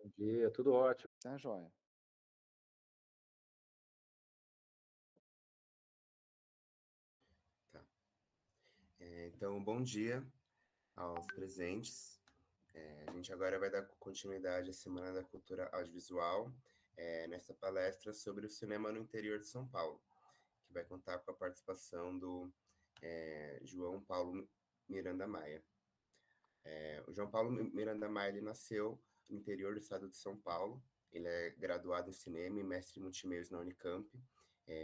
Bom dia, tudo ótimo. Tá joia. Tá. Então, bom dia aos presentes. A gente agora vai dar continuidade à Semana da Cultura Audiovisual, nessa palestra sobre o cinema no interior de São Paulo, que vai contar com a participação do João Paulo Miranda Maia. O João Paulo Miranda Maia, ele nasceu no interior do estado de São Paulo. Ele é graduado em cinema e mestre em multimeios na Unicamp.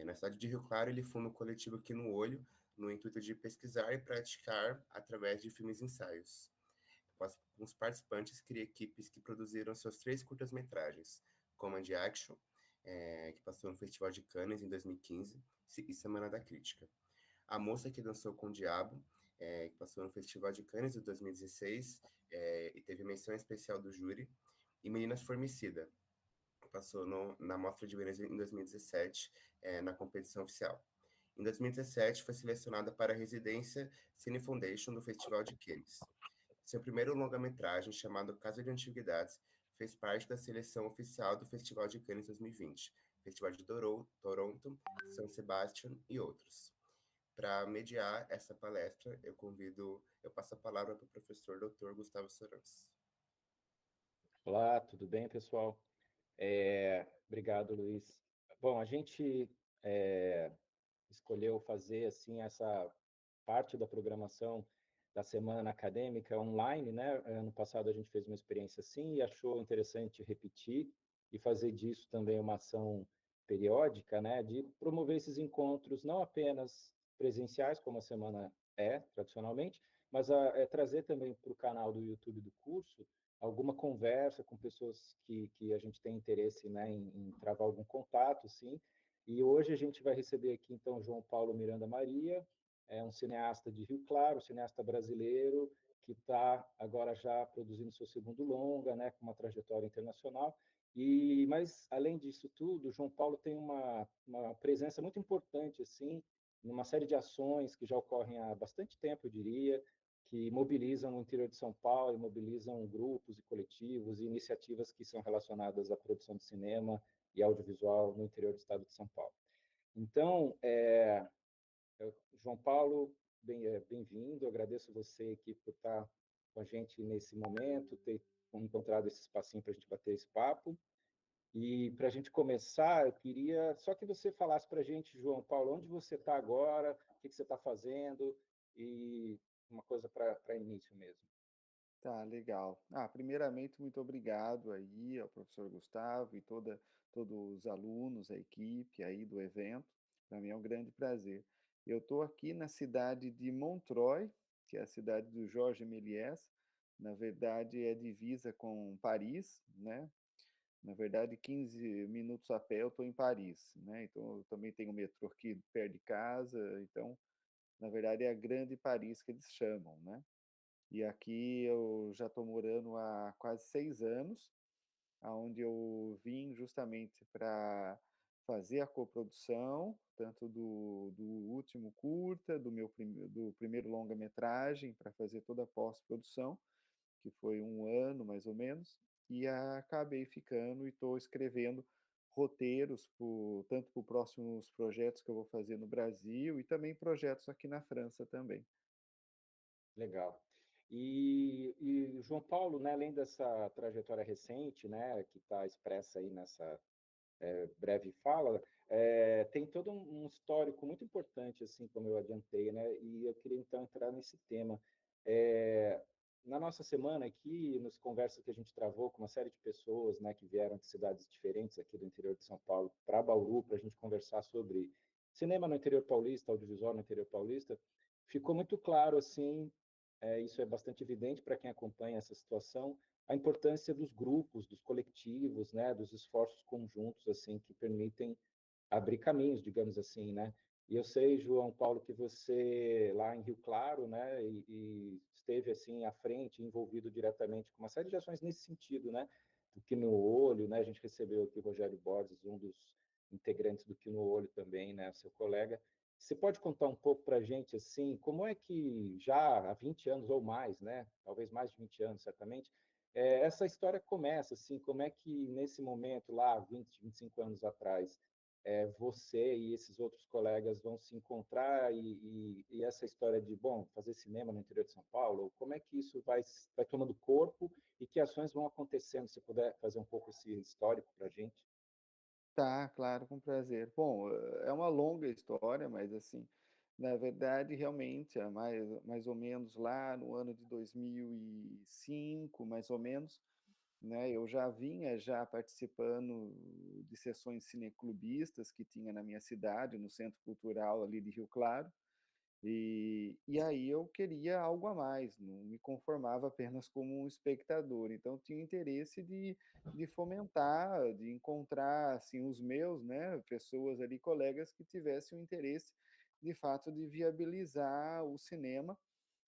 Na cidade de Rio Claro, ele funda um coletivo Aqui no Olho, no intuito de pesquisar e praticar através de filmes e ensaios. Com os participantes, cria equipes que produziram seus 3 curtas-metragens, Command Action, que passou no Festival de Cannes em 2015, e Semana da Crítica. A Moça que Dançou com o Diabo, que passou no Festival de Cannes de 2016, e teve menção especial do júri, e Meninas Formicida, que passou na Mostra de Veneza em 2017, na competição oficial. Em 2017, foi selecionada para a residência Cine Foundation do Festival de Cannes. Seu primeiro longa-metragem, chamado Casa de Antiguidades, fez parte da seleção oficial do Festival de Cannes 2020, Festival de Toronto, São Sebastião e outros. Para mediar essa palestra, eu passo a palavra para o professor Dr. Gustavo Sorans. Olá, tudo bem, pessoal? Obrigado, Luiz. Bom, a gente escolheu fazer assim essa parte da programação da semana acadêmica online, né? Ano passado a gente fez uma experiência assim e achou interessante repetir e fazer disso também uma ação periódica, né? De promover esses encontros não apenas presenciais, como a semana tradicionalmente, mas trazer também para o canal do YouTube do curso alguma conversa com pessoas que a gente tem interesse, né, em travar algum contato, sim. E hoje a gente vai receber aqui, então, João Paulo Miranda Maria, um cineasta de Rio Claro, cineasta brasileiro, que está agora já produzindo seu segundo longa, né, com uma trajetória internacional. Mas, além disso tudo, João Paulo tem uma presença muito importante, assim, numa série de ações que já ocorrem há bastante tempo, eu diria, que mobilizam o interior de São Paulo, e mobilizam grupos e coletivos e iniciativas que são relacionadas à produção de cinema e audiovisual no interior do estado de São Paulo. Então, João Paulo, bem-vindo, agradeço você aqui por estar com a gente nesse momento, ter encontrado esse espacinho para a gente bater esse papo. E para a gente começar, eu queria só que você falasse para a gente, João Paulo, onde você está agora, o que você está fazendo, e uma coisa para início mesmo. Tá, legal. Primeiramente, muito obrigado aí ao professor Gustavo e todos os alunos, a equipe aí do evento. Para mim é um grande prazer. Eu estou aqui na cidade de Montreuil, que é a cidade do Georges Méliès. Na verdade, é divisa com Paris, né? Na verdade, 15 minutos a pé eu estou em Paris, né? Então, eu também tenho metrô aqui perto de casa. Então, na verdade, é a Grande Paris que eles chamam, né? E aqui eu já estou morando há quase 6 anos, aonde eu vim justamente para fazer a coprodução, tanto do último curta, do primeiro longa-metragem, para fazer toda a pós-produção, que foi 1 ano mais ou menos, e acabei ficando e estou escrevendo roteiros tanto para os próximos projetos que eu vou fazer no Brasil e também projetos aqui na França também. Legal. E João Paulo, né, além dessa trajetória recente, né, que está expressa aí nessa breve fala, tem todo um histórico muito importante, assim como eu adiantei, né, e eu queria então entrar nesse tema. Na nossa semana aqui, nas conversas que a gente travou com uma série de pessoas, né, que vieram de cidades diferentes aqui do interior de São Paulo para Bauru, para a gente conversar sobre cinema no interior paulista, audiovisual no interior paulista, ficou muito claro, assim, isso é bastante evidente para quem acompanha essa situação, a importância dos grupos, dos coletivos, né, dos esforços conjuntos, assim, que permitem abrir caminhos, digamos assim, né? E eu sei, João Paulo, que você lá em Rio Claro, né, e esteve assim à frente, envolvido diretamente com uma série de ações nesse sentido, né? Do Que no Olho, né? A gente recebeu aqui o Rogério Borges, um dos integrantes do Que no Olho também, né, seu colega. Você pode contar um pouco para a gente, assim, como é que já há 20 anos ou mais, né, talvez mais de 20 anos, certamente, essa história começa, assim, como é que nesse momento lá, 20, 25 anos atrás, você e esses outros colegas vão se encontrar e essa história de, bom, fazer cinema no interior de São Paulo, como é que isso vai tomando corpo e que ações vão acontecendo? Se puder fazer um pouco esse histórico para a gente. Tá, claro, com prazer. Bom, é uma longa história, mas assim, na verdade, realmente, é mais ou menos lá no ano de 2005, mais ou menos, né, eu já vinha já participando de sessões cineclubistas que tinha na minha cidade, no Centro Cultural ali de Rio Claro, e aí eu queria algo a mais, não me conformava apenas como um espectador, então tinha interesse de fomentar, de encontrar assim os meus, né, pessoas ali, colegas que tivessem o interesse de fato de viabilizar o cinema,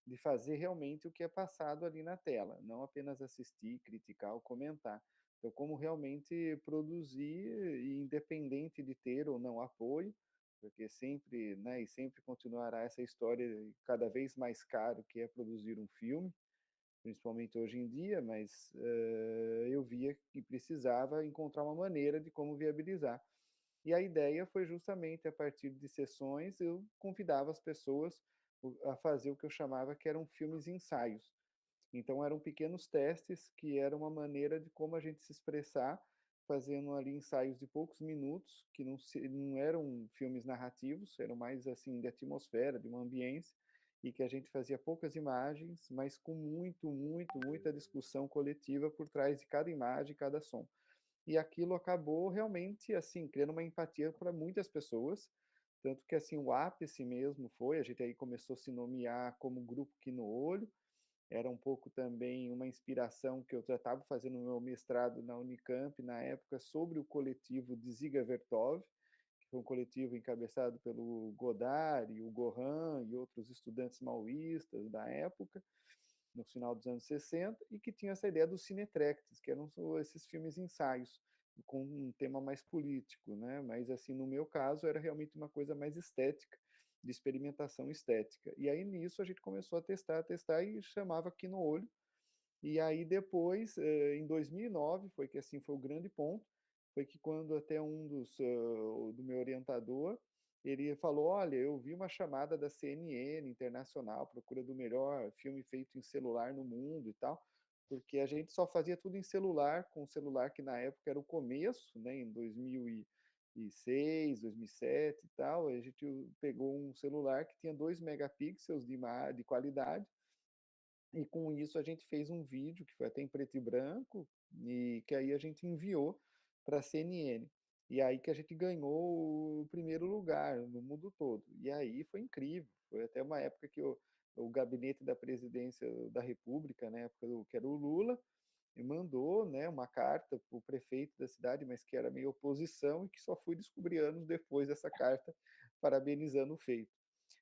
de fazer realmente o que é passado ali na tela, não apenas assistir, criticar ou comentar. Então, como realmente produzir, e independente de ter ou não apoio, porque sempre, né, e sempre continuará essa história cada vez mais caro que é produzir um filme, principalmente hoje em dia, mas eu via que precisava encontrar uma maneira de como viabilizar. E a ideia foi justamente a partir de sessões, eu convidava as pessoas a fazer o que eu chamava que eram filmes ensaios. Então eram pequenos testes que era uma maneira de como a gente se expressar, fazendo ali ensaios de poucos minutos, que não eram filmes narrativos, eram mais assim de atmosfera, de uma ambiência, e que a gente fazia poucas imagens, mas com muita discussão coletiva por trás de cada imagem, cada som. E aquilo acabou realmente, assim, criando uma empatia para muitas pessoas, tanto que, assim, o ápice mesmo foi, a gente aí começou a se nomear como Grupo Que no Olho, era um pouco também uma inspiração que eu já estava fazendo o meu mestrado na Unicamp, na época, sobre o coletivo de Ziga Vertov, que foi um coletivo encabeçado pelo Godard e o Gohan e outros estudantes maoístas da época, no final dos anos 60, e que tinha essa ideia dos cinetrects, que eram esses filmes ensaios, com um tema mais político, né? Mas, assim, no meu caso, era realmente uma coisa mais estética, de experimentação estética. E aí, nisso, a gente começou a testar, e chamava Aqui no Olho. E aí, depois, em 2009, foi que, assim, foi o grande ponto, foi que quando até do meu orientador, ele falou, olha, eu vi uma chamada da CNN Internacional, procura do melhor filme feito em celular no mundo e tal, porque a gente só fazia tudo em celular, com o celular que na época era o começo, né, em 2006, 2007 e tal, a gente pegou um celular que tinha 2 megapixels de qualidade, e com isso a gente fez um vídeo que foi até em preto e branco, e que aí a gente enviou para a CNN. E aí que a gente ganhou o primeiro lugar no mundo todo. E aí foi incrível. Foi até uma época que o gabinete da presidência da República, na época que era o Lula, me mandou, né, uma carta para o prefeito da cidade, mas que era meio oposição, e que só fui descobrir anos depois dessa carta parabenizando o feito.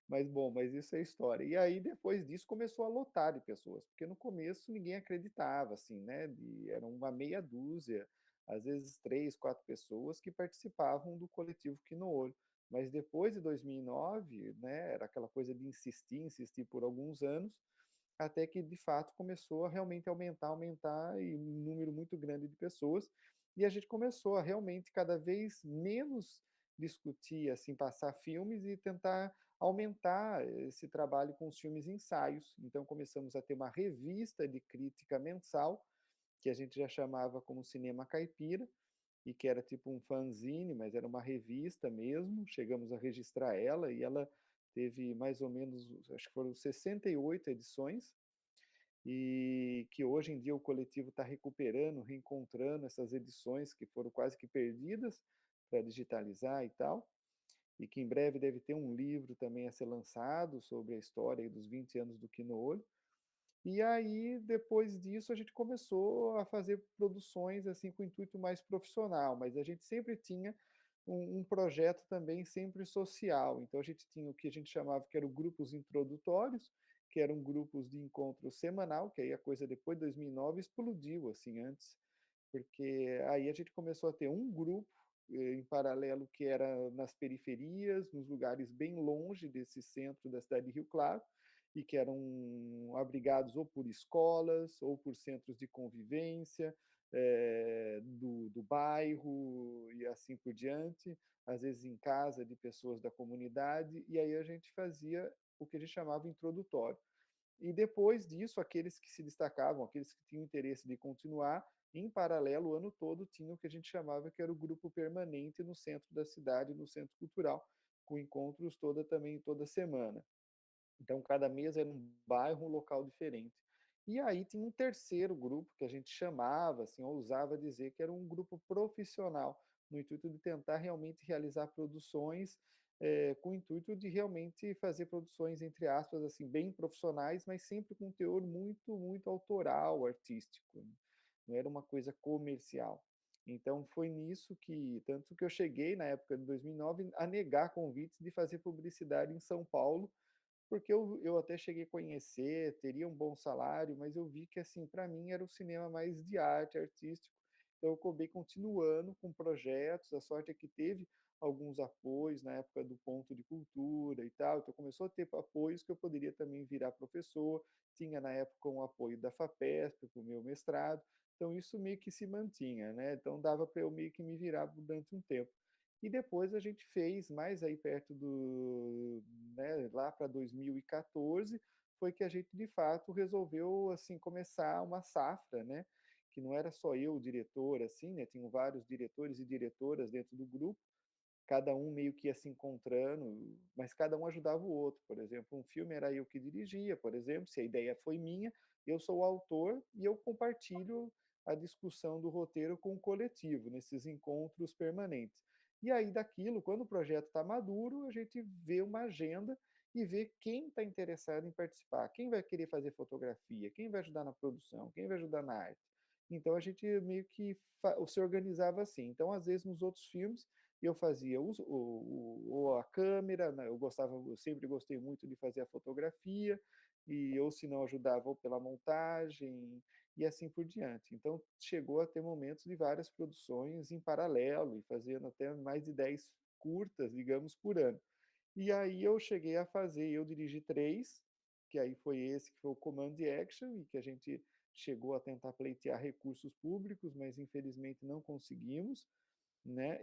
Mas bom, mas isso é história. E aí depois disso começou a lotar de pessoas, porque no começo ninguém acreditava, assim, né? Era uma meia dúzia, às vezes 3, 4 pessoas que participavam do coletivo Que no Olho. Mas depois de 2009, né? Era aquela coisa de insistir por alguns anos, até que de fato começou a realmente aumentar e um número muito grande de pessoas, e a gente começou a realmente cada vez menos discutir, assim, passar filmes e tentar aumentar esse trabalho com os filmes ensaios. Então começamos a ter uma revista de crítica mensal, que a gente já chamava como Cinema Caipira, e que era tipo um fanzine, mas era uma revista mesmo. Chegamos a registrar ela e ela teve mais ou menos, acho que foram 68 edições, e que hoje em dia o coletivo está recuperando, reencontrando essas edições que foram quase que perdidas para digitalizar e tal, e que em breve deve ter um livro também a ser lançado sobre a história dos 20 anos do Que no Olho. E aí, depois disso, a gente começou a fazer produções assim com intuito mais profissional, mas a gente sempre tinha um projeto também sempre social. Então a gente tinha o que a gente chamava que eram grupos introdutórios, que eram grupos de encontro semanal, que aí a coisa depois de 2009 explodiu assim antes, porque aí a gente começou a ter um grupo em paralelo que era nas periferias, nos lugares bem longe desse centro da cidade de Rio Claro, e que eram abrigados ou por escolas ou por centros de convivência do bairro e assim por diante, às vezes em casa de pessoas da comunidade, e aí a gente fazia o que a gente chamava introdutório. E depois disso, aqueles que se destacavam, aqueles que tinham interesse de continuar, em paralelo, o ano todo, tinham o que a gente chamava que era o grupo permanente no centro da cidade, no centro cultural, com encontros toda semana. Então, cada mês era um bairro, um local diferente. E aí tinha um terceiro grupo que a gente chamava, assim, ousava dizer que era um grupo profissional, no intuito de tentar realmente realizar produções com o intuito de realmente fazer produções, entre aspas, assim, bem profissionais, mas sempre com um teor muito, muito autoral, artístico. Não era uma coisa comercial. Então foi nisso que, tanto que eu cheguei na época de 2009 a negar convites de fazer publicidade em São Paulo, porque eu até cheguei a conhecer, teria um bom salário, mas eu vi que, assim, para mim era o cinema mais de arte, artístico. Então eu acabei continuando com projetos, a sorte é que teve alguns apoios na época do Ponto de Cultura e tal, então começou a ter apoios que eu poderia também virar professor, tinha na época um apoio da FAPESP para o meu mestrado, então isso meio que se mantinha, né? Então dava para eu meio que me virar durante um tempo. E depois a gente fez, mais aí perto né, lá para 2014, foi que a gente de fato resolveu assim começar uma safra, né? Que não era só eu o diretor, assim, né? Tinham vários diretores e diretoras dentro do grupo, cada um meio que ia se encontrando, mas cada um ajudava o outro. Por exemplo, um filme era eu que dirigia, por exemplo, se a ideia foi minha, eu sou o autor e eu compartilho a discussão do roteiro com o coletivo, nesses encontros permanentes. E aí, daquilo, quando o projeto está maduro, a gente vê uma agenda e vê quem está interessado em participar, quem vai querer fazer fotografia, quem vai ajudar na produção, quem vai ajudar na arte. Então, a gente meio que se organizava assim. Então, às vezes, nos outros filmes, eu fazia a câmera, né? Eu sempre gostei muito de fazer a fotografia, e ou se não ajudava ou pela montagem e assim por diante. Então chegou a ter momentos de várias produções em paralelo e fazendo até mais de 10 curtas, digamos, por ano. E aí eu cheguei a fazer, eu dirigi 3, que aí foi esse que foi o Command Action, e que a gente chegou a tentar pleitear recursos públicos, mas infelizmente não conseguimos, né?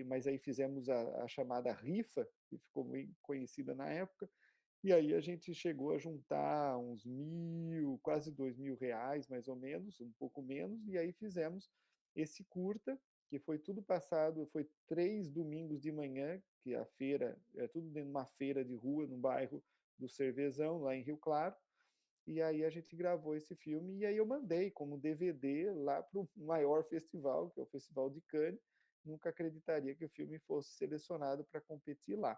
Mas aí fizemos a chamada rifa, que ficou bem conhecida na época, e aí a gente chegou a juntar uns 1.000, quase 2.000 reais, mais ou menos, um pouco menos, e aí fizemos esse curta, que foi tudo passado, foi 3 domingos de manhã, que a feira, é tudo dentro de uma feira de rua, no bairro do Cervezão, lá em Rio Claro, e aí a gente gravou esse filme, e aí eu mandei como DVD lá para o maior festival, que é o Festival de Cannes. Nunca acreditaria que o filme fosse selecionado para competir lá.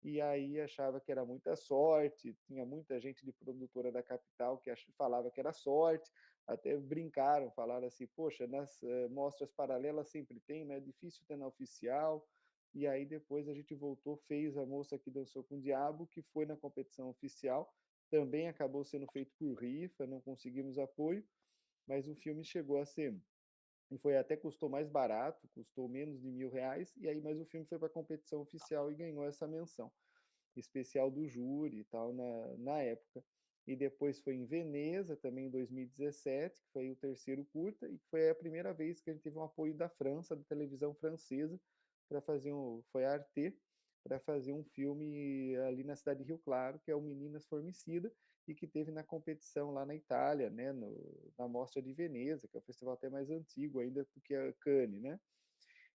E aí achava que era muita sorte, tinha muita gente de produtora da capital que falava que era sorte, até brincaram, falaram assim, poxa, nas mostras paralelas sempre tem, mas é difícil ter na oficial. E aí depois a gente voltou, fez A Moça que Dançou com o Diabo, que foi na competição oficial, também acabou sendo feito por rifa, não conseguimos apoio, mas o filme chegou a ser, e foi até custou mais barato, custou menos de R$ 1.000, e aí mas o filme foi para a competição oficial e ganhou essa menção especial do júri e tal na época. E depois foi em Veneza, também em 2017, que foi o terceiro curta, e foi a primeira vez que a gente teve um apoio da França, da televisão francesa, para fazer foi a Arte, para fazer um filme ali na cidade de Rio Claro, que é o Meninas Formicida, e que teve na competição lá na Itália, né, na Mostra de Veneza, que é o festival até mais antigo ainda do que a Cannes, né?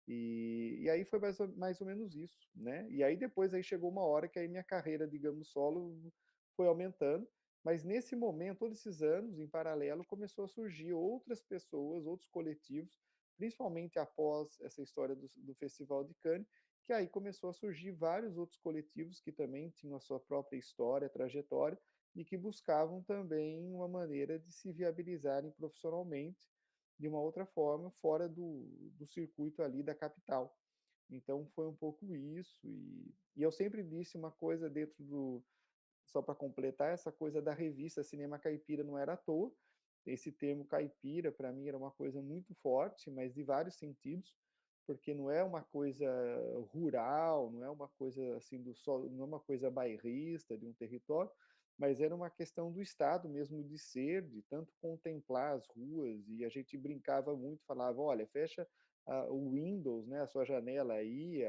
E aí foi mais ou menos isso, né? E aí depois aí chegou uma hora que aí minha carreira, digamos, solo foi aumentando, mas nesse momento, todos esses anos, em paralelo, começou a surgir outras pessoas, outros coletivos, principalmente após essa história do Festival de Cannes, que aí começou a surgir vários outros coletivos que também tinham a sua própria história, trajetória, e que buscavam também uma maneira de se viabilizarem profissionalmente de uma outra forma, fora do circuito ali da capital. Então foi um pouco isso, e eu sempre disse uma coisa dentro só para completar, essa coisa da revista Cinema Caipira não era à toa, esse termo caipira para mim era uma coisa muito forte, mas de vários sentidos, porque não é uma coisa rural, não é uma coisa assim não é uma coisa bairrista de um território, mas era uma questão do estado mesmo de ser, de tanto contemplar as ruas, e a gente brincava muito, falava, olha, fecha o Windows, né, a sua janela aí,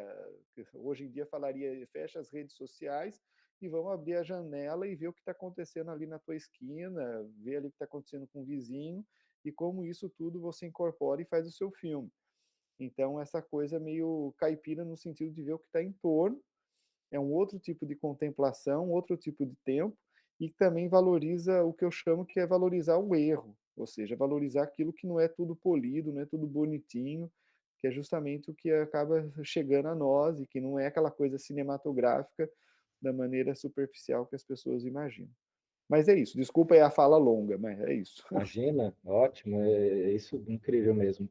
hoje em dia falaria, fecha as redes sociais e vamos abrir a janela e ver o que está acontecendo ali na tua esquina, ver ali o que está acontecendo com o vizinho, e como isso tudo você incorpora e faz o seu filme. Então, essa coisa meio caipira no sentido de ver o que está em torno, é um outro tipo de contemplação, outro tipo de tempo, e também valoriza o que eu chamo que é valorizar o erro, ou seja, valorizar aquilo que não é tudo polido, não é tudo bonitinho, que é justamente o que acaba chegando a nós e que não é aquela coisa cinematográfica da maneira superficial que as pessoas imaginam. Mas é isso, desculpa aí a fala longa, mas é isso. Imagina, ótimo, é isso incrível mesmo.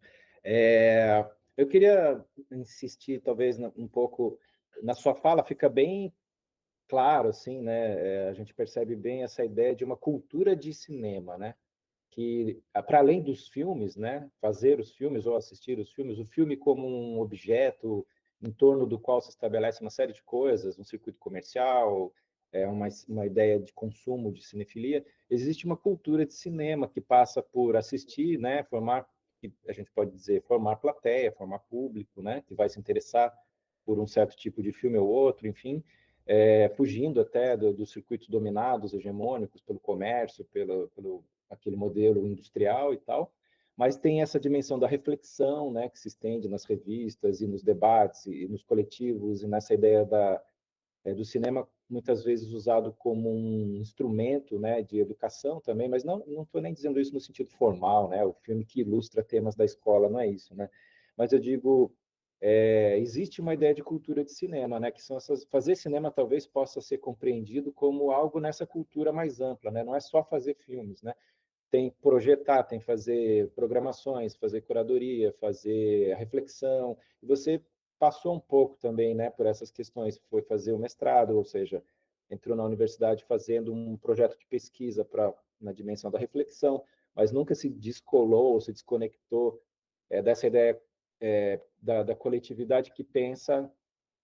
Eu queria insistir, talvez, um pouco na sua fala, fica bem claro, assim, né? A gente percebe bem essa ideia de uma cultura de cinema, né? Que, para além dos filmes, né? Fazer os filmes ou assistir os filmes, o filme como um objeto em torno do qual se estabelece uma série de coisas, um circuito comercial, uma ideia de consumo, de cinefilia. Existe uma cultura de cinema que passa por assistir, né? Formar, que a gente pode dizer, formar plateia, formar público, né? Que vai se interessar por um certo tipo de filme ou outro, enfim, fugindo até dos circuitos dominados, hegemônicos, pelo comércio, pelo aquele modelo industrial e tal, mas tem essa dimensão da reflexão, né, que se estende nas revistas e nos debates e nos coletivos, e nessa ideia do cinema muitas vezes usado como um instrumento, né, de educação também, mas não estou nem dizendo isso no sentido formal, né, o filme que ilustra temas da escola, não é isso, né, mas eu digo, existe uma ideia de cultura de cinema, né, que são fazer cinema talvez possa ser compreendido como algo nessa cultura mais ampla, né, não é só fazer filmes, né, tem projetar, tem fazer programações, fazer curadoria, fazer reflexão. E você passou um pouco também, né, por essas questões, foi fazer o mestrado, ou seja, entrou na universidade fazendo um projeto de pesquisa na dimensão da reflexão, mas nunca se descolou, se desconectou dessa ideia da coletividade que pensa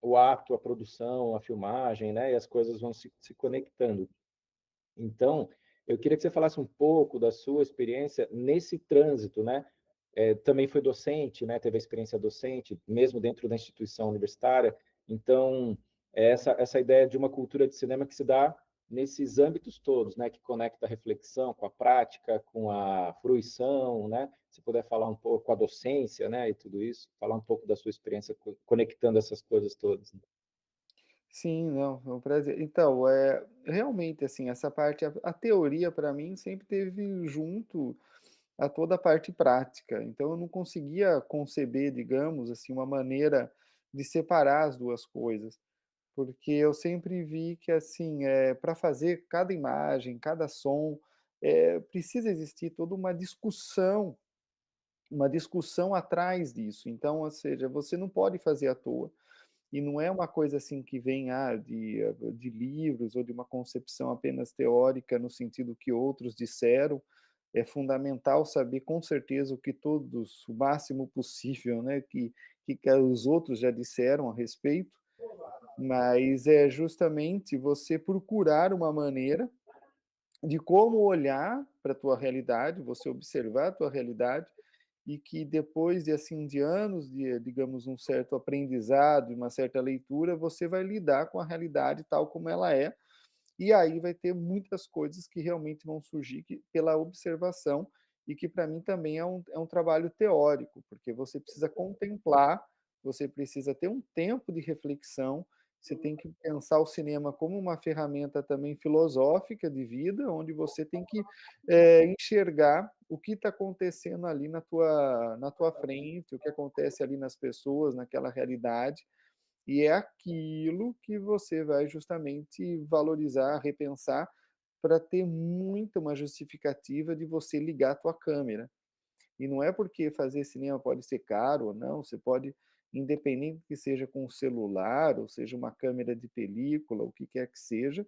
o ato, a produção, a filmagem, né, e as coisas vão se conectando. Então, eu queria que você falasse um pouco da sua experiência nesse trânsito, né? Também foi docente, né? Teve a experiência docente, mesmo dentro da instituição universitária. Então, essa ideia de uma cultura de cinema que se dá nesses âmbitos todos, né? Que conecta a reflexão com a prática, com a fruição, né? Se puder falar um pouco com a docência, né? E tudo isso, falar um pouco da sua experiência conectando essas coisas todas. Né? Sim, não, é um prazer. Então, realmente, assim, essa parte, a teoria para mim sempre teve junto a toda a parte prática. Então, eu não conseguia conceber, digamos, assim, uma maneira de separar as duas coisas, porque eu sempre vi que, assim, para fazer cada imagem, cada som, precisa existir toda uma discussão atrás disso. Então, ou seja, você não pode fazer à toa. E não é uma coisa assim que vem de livros ou de uma concepção apenas teórica no sentido que outros disseram. É fundamental saber com certeza o que todos, o máximo possível, né, que os outros já disseram a respeito, mas é justamente você procurar uma maneira de como olhar para a tua realidade, você observar a tua realidade e que depois de assim de anos de, digamos, um certo aprendizado e uma certa leitura, você vai lidar com a realidade tal como ela é, e aí vai ter muitas coisas que realmente vão surgir pela observação, e que para mim também é um trabalho teórico, porque você precisa contemplar, você precisa ter um tempo de reflexão, você tem que pensar o cinema como uma ferramenta também filosófica de vida, onde você tem que enxergar o que está acontecendo ali na tua frente, o que acontece ali nas pessoas, naquela realidade, e é aquilo que você vai justamente valorizar, repensar, para ter muito uma justificativa de você ligar a tua câmera. E não é porque fazer cinema pode ser caro ou não, você pode, independente que seja com um celular, ou seja uma câmera de película, o que quer que seja,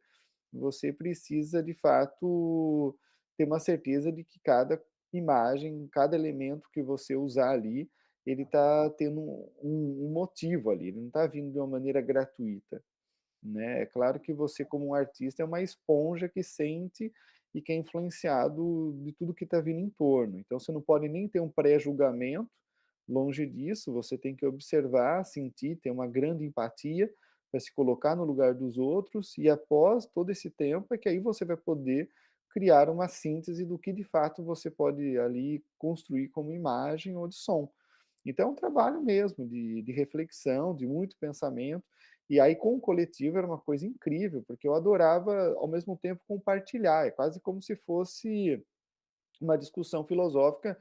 você precisa de fato ter uma certeza de que cada imagem, cada elemento que você usar ali, ele está tendo um motivo ali, ele não está vindo de uma maneira gratuita. né? É claro que você, como um artista, é uma esponja que sente e que é influenciado de tudo que está vindo em torno. Então, você não pode nem ter um pré-julgamento, longe disso, você tem que observar, sentir, ter uma grande empatia para se colocar no lugar dos outros, e após todo esse tempo é que aí você vai poder criar uma síntese do que de fato você pode ali construir como imagem ou de som. Então é um trabalho mesmo de reflexão, de muito pensamento, e aí com o coletivo era uma coisa incrível, porque eu adorava ao mesmo tempo compartilhar, é quase como se fosse uma discussão filosófica,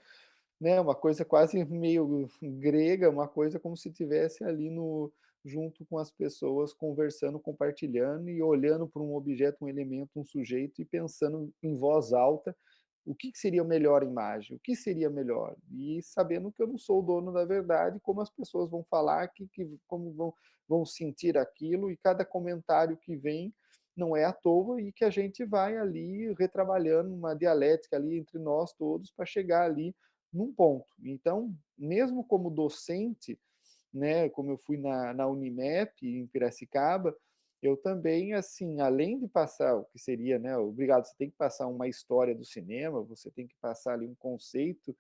né, uma coisa quase meio grega, uma coisa como se tivesse ali no junto com as pessoas conversando, compartilhando e olhando para um objeto, um elemento, um sujeito e pensando em voz alta o que seria a melhor imagem, o que seria melhor, e sabendo que eu não sou o dono da verdade, como as pessoas vão falar, como vão sentir aquilo, e cada comentário que vem não é à toa, e que a gente vai ali retrabalhando uma dialética ali entre nós todos para chegar ali num ponto. Então, mesmo como docente, né, como eu fui na Unimep, em Piracicaba, eu também, assim, além de passar o que seria, né, obrigado, você tem que passar uma história do cinema, você tem que passar ali um conceito,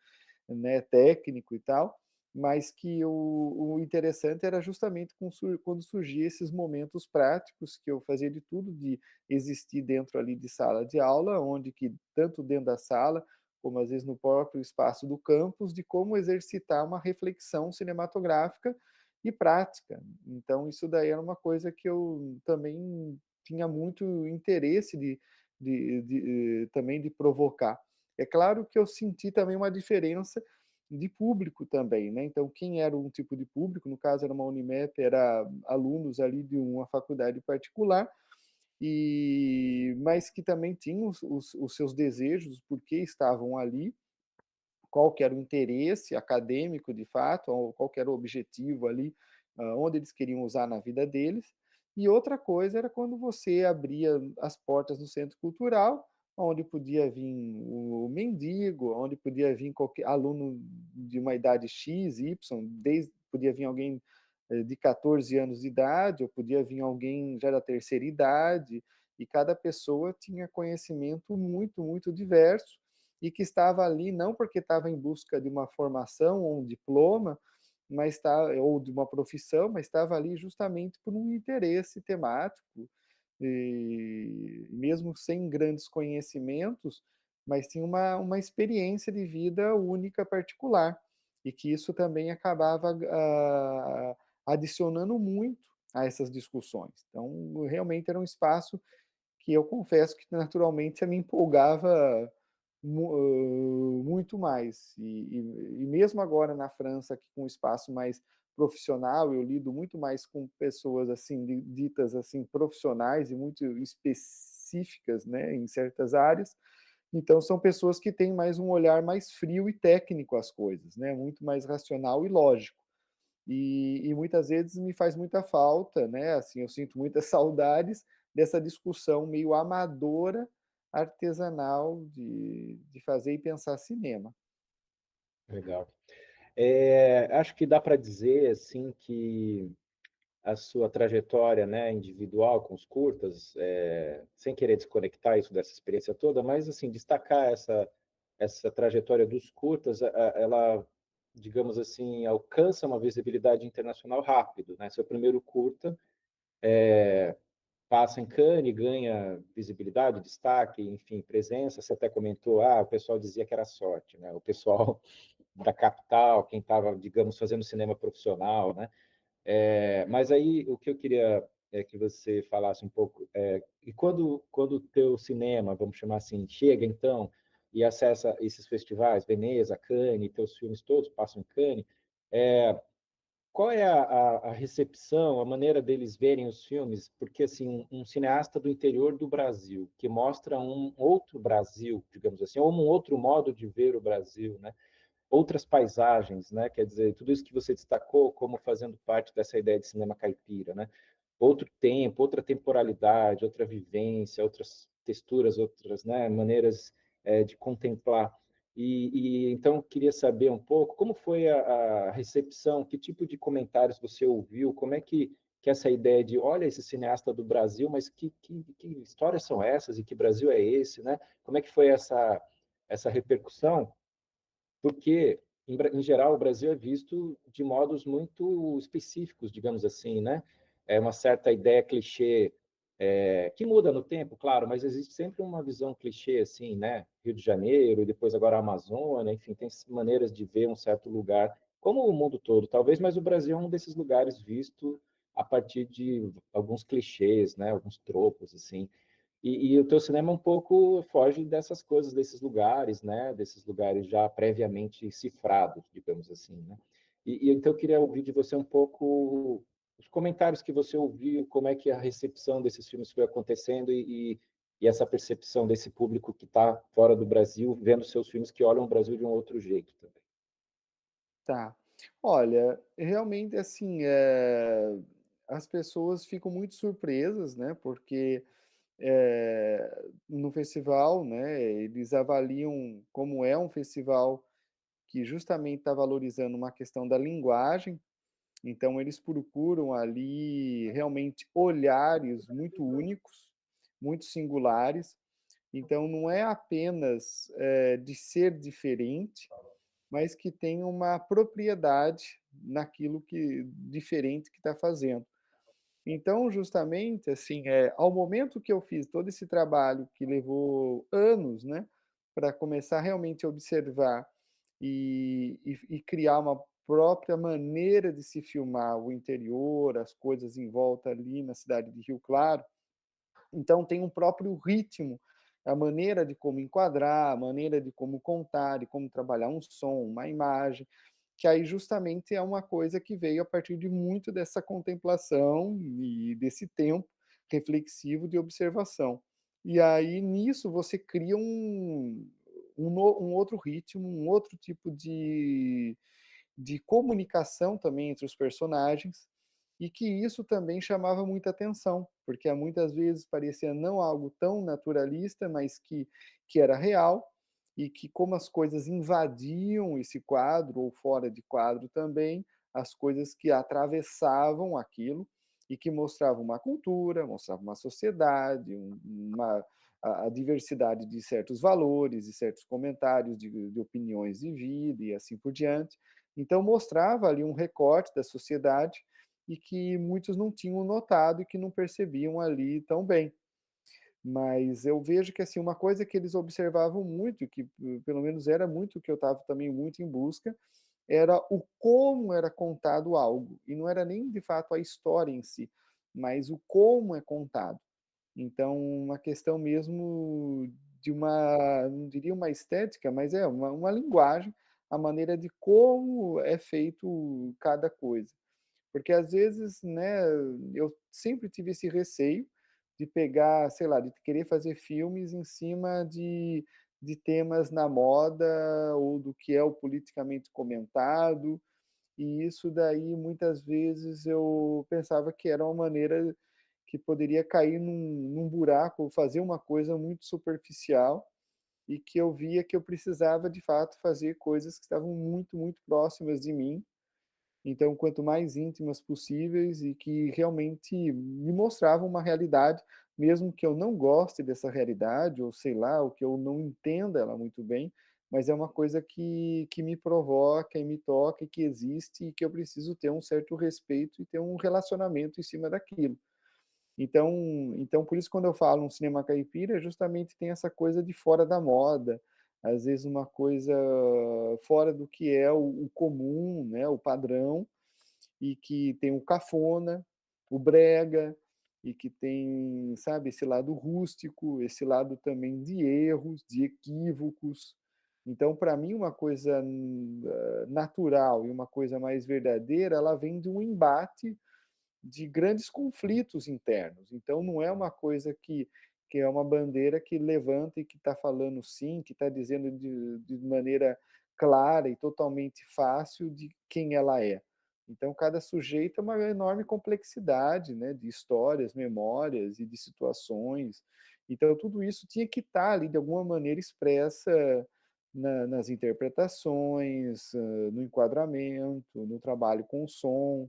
né, técnico e tal, mas que o interessante era justamente quando surgia esses momentos práticos, que eu fazia de tudo de existir dentro ali de sala de aula, onde que tanto dentro da sala, como às vezes no próprio espaço do campus, de como exercitar uma reflexão cinematográfica e prática. Então isso daí era uma coisa que eu também tinha muito interesse também de provocar. É claro que eu senti também uma diferença de público também, né? Então, quem era um tipo de público, no caso era uma Unimep, era alunos ali de uma faculdade particular, mas que também tinham os seus desejos, porque estavam ali, qual que era o interesse acadêmico de fato, ou qual que era o objetivo ali, onde eles queriam usar na vida deles. E outra coisa era quando você abria as portas do centro cultural, onde podia vir o mendigo, onde podia vir qualquer aluno de uma idade X, Y, podia vir alguém de 14 anos de idade, ou podia vir alguém já da terceira idade, e cada pessoa tinha conhecimento muito, muito diverso, e que estava ali não porque estava em busca de uma formação ou um diploma, ou de uma profissão, mas estava ali justamente por um interesse temático, e mesmo sem grandes conhecimentos, mas tinha uma experiência de vida única, particular, e que isso também acabava adicionando muito a essas discussões. Então, realmente era um espaço que eu confesso que naturalmente me empolgava muito mais. E mesmo agora na França, que com um espaço mais profissional, eu lido muito mais com pessoas assim ditas assim profissionais e muito específicas, né, em certas áreas. Então são pessoas que têm mais um olhar mais frio e técnico às coisas, né, muito mais racional e lógico. E muitas vezes me faz muita falta, né? Assim, eu sinto muitas saudades dessa discussão meio amadora, artesanal de fazer e pensar cinema. Legal. Acho que dá para dizer assim que a sua trajetória, né, individual com os curtas, sem querer desconectar isso dessa experiência toda, mas assim destacar essa trajetória dos curtas, ela, digamos assim, alcança uma visibilidade internacional rápido, né? Seu primeiro curta passa em Cannes, ganha visibilidade, destaque, enfim, presença. Você até comentou, o pessoal dizia que era sorte, né? O pessoal da capital, quem estava, digamos, fazendo cinema profissional, né? Mas aí o que eu queria é que você falasse um pouco, e quando o teu cinema, vamos chamar assim, chega então e acessa esses festivais, Veneza, Cannes, teus filmes todos passam em Cannes, qual é a recepção, a maneira deles verem os filmes? Porque assim, um cineasta do interior do Brasil que mostra um outro Brasil, digamos assim, ou um outro modo de ver o Brasil, né? Outras paisagens, né? Quer dizer, tudo isso que você destacou como fazendo parte dessa ideia de cinema caipira, né? Outro tempo, outra temporalidade, outra vivência, outras texturas, outras, né, maneiras de contemplar. Então eu queria saber um pouco como foi a recepção, que tipo de comentários você ouviu, como é que que essa ideia de, olha, esse cineasta do Brasil, mas que histórias são essas e que Brasil é esse, né? Como é que foi essa repercussão? Porque, em geral, o Brasil é visto de modos muito específicos, digamos assim, né? É uma certa ideia clichê, que muda no tempo, claro, mas existe sempre uma visão clichê, assim, né? Rio de Janeiro, e depois agora a Amazônia, enfim, tem maneiras de ver um certo lugar, como o mundo todo, talvez, mas o Brasil é um desses lugares visto a partir de alguns clichês, né? Alguns tropos, assim. E o teu cinema um pouco foge dessas coisas, desses lugares, né? Desses lugares já previamente cifrados, digamos assim, né? Então eu queria ouvir de você um pouco os comentários que você ouviu, como é que a recepção desses filmes foi acontecendo e essa percepção desse público que está fora do Brasil, vendo seus filmes que olham o Brasil de um outro jeito também. Tá. Olha, realmente, assim, as pessoas ficam muito surpresas, né, porque, no festival, né, eles avaliam como é um festival que justamente está valorizando uma questão da linguagem, então eles procuram ali realmente olhares muito únicos, muito singulares, então não é apenas, de ser diferente, mas que tem uma propriedade naquilo que diferente que está fazendo. Então, justamente, assim, ao momento que eu fiz todo esse trabalho que levou anos, né, para começar realmente a observar e criar uma própria maneira de se filmar o interior, as coisas em volta ali na cidade de Rio Claro, então tem um próprio ritmo, a maneira de como enquadrar, a maneira de como contar, de como trabalhar um som, uma imagem, que aí justamente é uma coisa que veio a partir de muito dessa contemplação e desse tempo reflexivo de observação. E aí nisso você cria um outro ritmo, um outro tipo de comunicação também entre os personagens, e que isso também chamava muita atenção, porque muitas vezes parecia não algo tão naturalista, mas que era real, e que como as coisas invadiam esse quadro, ou fora de quadro também, as coisas que atravessavam aquilo, e que mostravam uma cultura, mostravam uma sociedade, a diversidade de certos valores e certos comentários de opiniões de vida e assim por diante. Então mostrava ali um recorte da sociedade e que muitos não tinham notado e que não percebiam ali tão bem. Mas eu vejo que, assim, uma coisa que eles observavam muito, que pelo menos era muito o que eu estava também muito em busca, era o como era contado algo. E não era nem de fato a história em si, mas o como é contado. Então, uma questão mesmo de uma, não diria uma estética, mas é uma linguagem, a maneira de como é feito cada coisa. Porque às vezes, né, eu sempre tive esse receio de pegar, sei lá, de querer fazer filmes em cima de temas na moda ou do que é o politicamente comentado, e isso daí muitas vezes eu pensava que era uma maneira que poderia cair num buraco ou fazer uma coisa muito superficial, e que eu via que eu precisava de fato fazer coisas que estavam muito, muito próximas de mim, então quanto mais íntimas possíveis e que realmente me mostravam uma realidade, mesmo que eu não goste dessa realidade ou sei lá, ou que eu não entenda ela muito bem, mas é uma coisa que me provoca e me toca e que existe e que eu preciso ter um certo respeito e ter um relacionamento em cima daquilo. Então então por isso quando eu falo um cinema caipira, justamente tem essa coisa de fora da moda, às vezes uma coisa fora do que é o comum, né, o padrão, e que tem o cafona, o brega, e que tem, sabe, esse lado rústico, esse lado também de erros, de equívocos. Então, para mim, uma coisa natural e uma coisa mais verdadeira, ela vem de um embate de grandes conflitos internos. Então, não é uma coisa que é uma bandeira que levanta e que está falando sim, que está dizendo de maneira clara e totalmente fácil de quem ela é. Então, cada sujeito é uma enorme complexidade, né, de histórias, memórias e de situações. Então, tudo isso tinha que estar ali, de alguma maneira, expressa nas interpretações, no enquadramento, no trabalho com o som.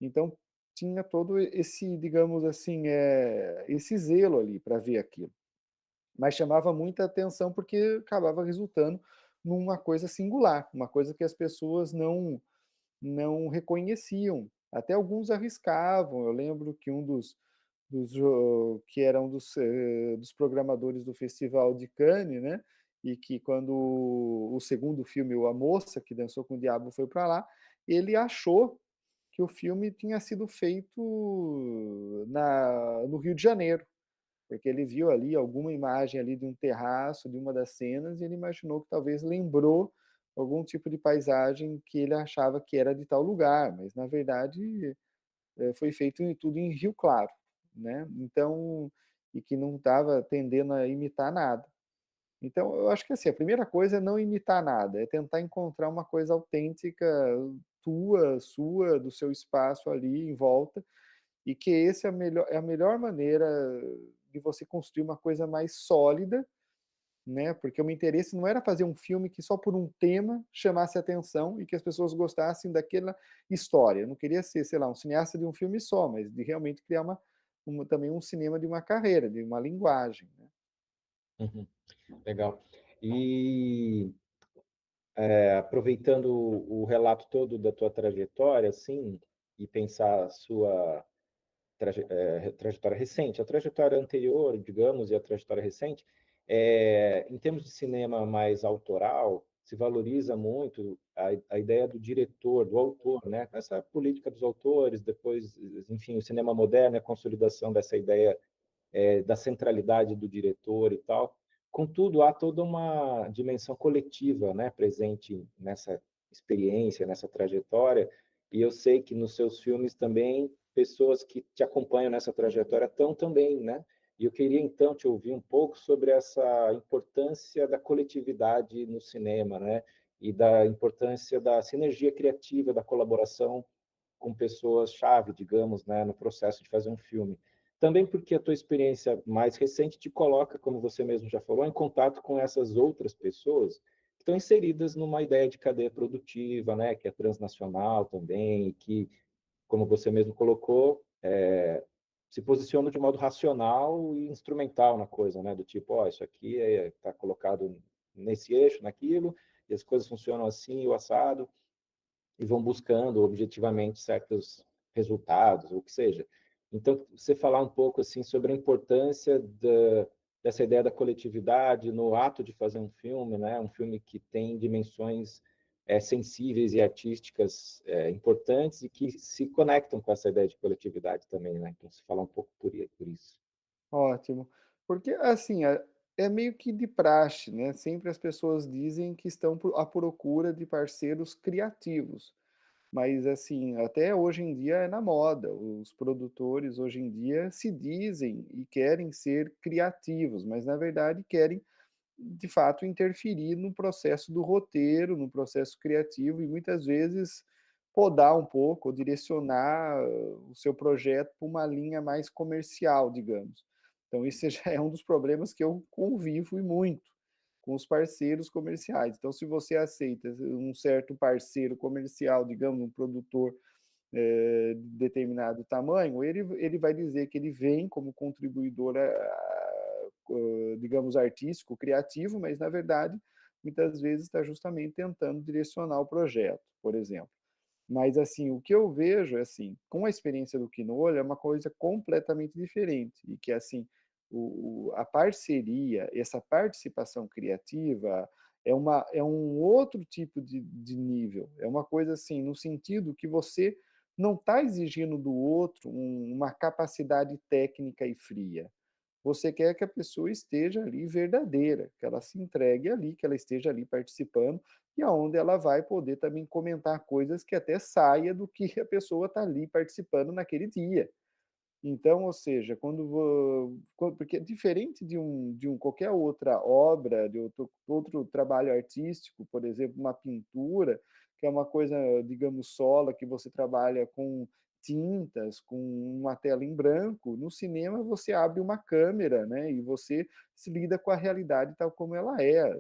Então, tinha todo esse, digamos assim, esse zelo ali para ver aquilo. Mas chamava muita atenção porque acabava resultando numa coisa singular, uma coisa que as pessoas não reconheciam. Até alguns arriscavam. Eu lembro que um que era um dos programadores do Festival de Cannes, né? E que quando o segundo filme, A Moça que Dançou com o Diabo, foi para lá, ele achou que o filme tinha sido feito no Rio de Janeiro, porque ele viu ali alguma imagem ali de um terraço, de uma das cenas, e ele imaginou que talvez lembrou algum tipo de paisagem que ele achava que era de tal lugar, mas na verdade foi feito tudo em Rio Claro, né? Então, e que não estava tendendo a imitar nada. Então, eu acho que assim, a primeira coisa é não imitar nada, é tentar encontrar uma coisa autêntica tua, sua, do seu espaço ali em volta, e que esse é a melhor maneira de você construir uma coisa mais sólida, né? Porque o meu interesse não era fazer um filme que só por um tema chamasse atenção e que as pessoas gostassem daquela história. Eu não queria ser, sei lá, um cineasta de um filme só, mas de realmente criar também um cinema de uma carreira, de uma linguagem, né? Uhum. Legal. E aproveitando o relato todo da tua trajetória, assim, e pensar a sua trajetória recente, a trajetória anterior, digamos, e a trajetória recente, em termos de cinema mais autoral, se valoriza muito a ideia do diretor, do autor, né? Essa política dos autores, depois, enfim, o cinema moderno, a consolidação dessa ideia da centralidade do diretor e tal. Contudo, há toda uma dimensão coletiva, né, presente nessa experiência, nessa trajetória, e eu sei que nos seus filmes também pessoas que te acompanham nessa trajetória estão também, né? E eu queria então te ouvir um pouco sobre essa importância da coletividade no cinema, né? E da importância da sinergia criativa, da colaboração com pessoas-chave, digamos, né, no processo de fazer um filme. Também porque a tua experiência mais recente te coloca, como você mesmo já falou, em contato com essas outras pessoas que estão inseridas numa ideia de cadeia produtiva, né, que é transnacional também, que, como você mesmo colocou, se posiciona de modo racional e instrumental na coisa, né, do tipo, ó, isso aqui está colocado nesse eixo, naquilo, e as coisas funcionam assim, o assado, e vão buscando objetivamente certos resultados, ou o que seja. Então, você falar um pouco assim sobre a importância dessa ideia da coletividade no ato de fazer um filme, né? Um filme que tem dimensões sensíveis e artísticas importantes e que se conectam com essa ideia de coletividade também, né? Então, se falar um pouco por isso. Ótimo. Porque, assim, é meio que de praxe, né? Sempre as pessoas dizem que estão à procura de parceiros criativos. Mas, assim, até hoje em dia é na moda. Os produtores hoje em dia se dizem e querem ser criativos, mas na verdade querem, de fato, interferir no processo do roteiro, no processo criativo e muitas vezes podar um pouco, ou direcionar o seu projeto para uma linha mais comercial, digamos. Então, isso já é um dos problemas que eu convivo e muito com os parceiros comerciais. Então, se você aceita um certo parceiro comercial, digamos, um produtor de determinado tamanho, ele vai dizer que ele vem como contribuidor, digamos, artístico, criativo, mas, na verdade, muitas vezes está justamente tentando direcionar o projeto, por exemplo. Mas, assim, o que eu vejo é assim, com a experiência do Quinolha, é uma coisa completamente diferente, e que, assim, a parceria, essa participação criativa é um outro tipo de nível, é uma coisa assim, no sentido que você não está exigindo do outro uma capacidade técnica e fria. Você quer que a pessoa esteja ali verdadeira, que ela se entregue ali, que ela esteja ali participando, e aonde ela vai poder também comentar coisas que até saia do que a pessoa está ali participando naquele dia. Então, ou seja, porque diferente de qualquer outra obra, de outro trabalho artístico, por exemplo, uma pintura, que é uma coisa, digamos, sola, que você trabalha com tintas, com uma tela em branco, no cinema você abre uma câmera, né, e você se lida com a realidade tal como ela é.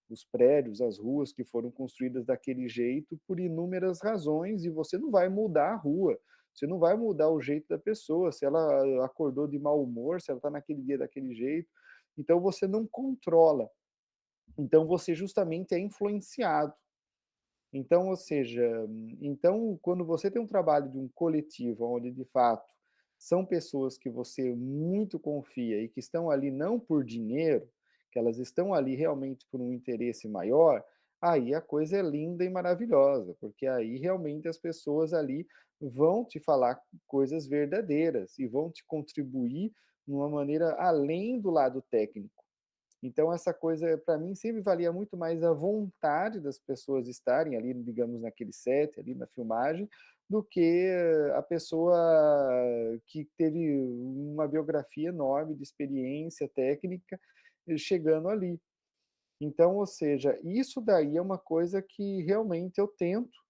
Os prédios, as ruas que foram construídas daquele jeito por inúmeras razões, e você não vai mudar a rua. Você não vai mudar o jeito da pessoa, se ela acordou de mau humor, se ela está naquele dia daquele jeito. Então, você não controla. Então, você justamente é influenciado. Então, ou seja, então, quando você tem um trabalho de um coletivo, onde de fato são pessoas que você muito confia e que estão ali não por dinheiro, que elas estão ali realmente por um interesse maior, aí a coisa é linda e maravilhosa, porque aí realmente as pessoas ali vão te falar coisas verdadeiras e vão te contribuir de uma maneira além do lado técnico. Então, essa coisa, para mim, sempre valia muito mais a vontade das pessoas estarem ali, digamos, naquele set, ali na filmagem, do que a pessoa que teve uma biografia enorme de experiência técnica chegando ali. Então, ou seja, isso daí é uma coisa que realmente eu tento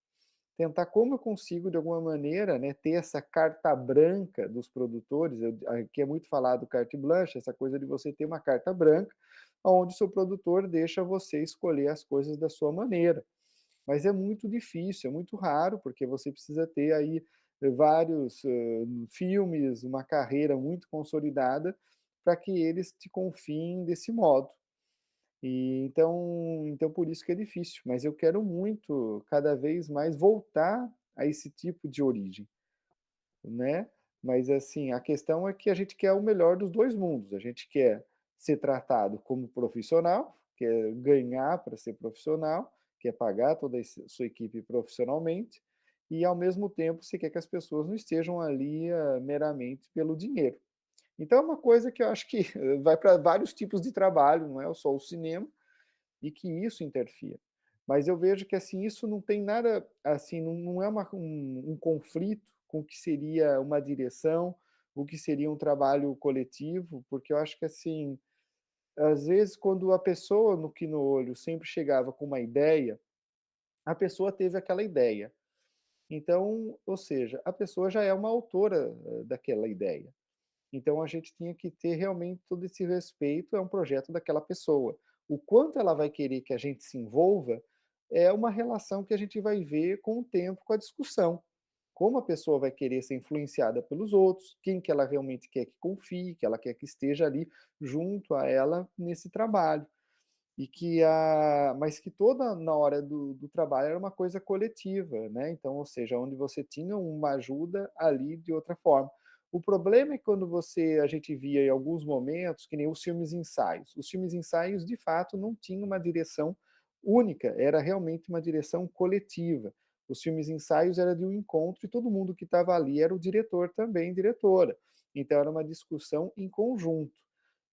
tentar como eu consigo, de alguma maneira, né, ter essa carta branca dos produtores, aqui é muito falado carte blanche, essa coisa de você ter uma carta branca, onde o seu produtor deixa você escolher as coisas da sua maneira. Mas é muito difícil, é muito raro, porque você precisa ter aí vários filmes, uma carreira muito consolidada, para que eles te confiem desse modo. E então por isso que é difícil, mas eu quero muito, cada vez mais, voltar a esse tipo de origem, né. Mas, assim, a questão é que a gente quer o melhor dos 2 mundos, a gente quer ser tratado como profissional, quer ganhar para ser profissional, quer pagar toda esse sua equipe profissionalmente, e ao mesmo tempo você quer que as pessoas não estejam ali, meramente pelo dinheiro. Então é uma coisa que eu acho que vai para vários tipos de trabalho, não é só o cinema, e que isso interfira. Mas eu vejo que, assim, isso não tem nada, assim, não é um conflito com o que seria uma direção, o que seria um trabalho coletivo, porque eu acho que, assim, às vezes quando a pessoa no olho sempre chegava com uma ideia, a pessoa teve aquela ideia. Então, ou seja, a pessoa já é uma autora daquela ideia. Então a gente tinha que ter realmente todo esse respeito, é um projeto daquela pessoa. O quanto ela vai querer que a gente se envolva é uma relação que a gente vai ver com o tempo, com a discussão. Como a pessoa vai querer ser influenciada pelos outros, quem que ela realmente quer que confie, que ela quer que esteja ali junto a ela nesse trabalho. E que mas que toda na hora do trabalho era uma coisa coletiva, né, então, ou seja, onde você tinha uma ajuda ali de outra forma. O problema é quando a gente via em alguns momentos, que nem os filmes ensaios. Os filmes ensaios, de fato, não tinham uma direção única, era realmente uma direção coletiva. Os filmes ensaios era de um encontro e todo mundo que estava ali era o diretor também, diretora. Então era uma discussão em conjunto.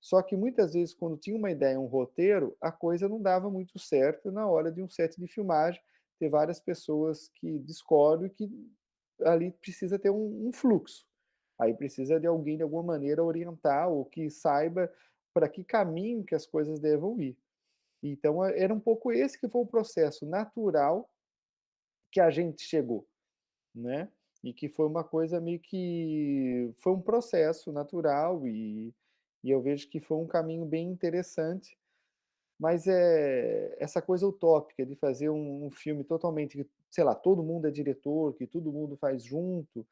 Só que muitas vezes, quando tinha uma ideia, um roteiro, a coisa não dava muito certo na hora de um set de filmagem, ter várias pessoas que discordam e que ali precisa ter um fluxo. Aí precisa de alguém, de alguma maneira, orientar ou que saiba para que caminho que as coisas devam ir. Então, era um pouco esse que foi o processo natural que a gente chegou, né? E que foi uma coisa meio que foi um processo natural e eu vejo que foi um caminho bem interessante, mas é essa coisa utópica de fazer um filme totalmente, sei lá, todo mundo é diretor, que todo mundo faz junto,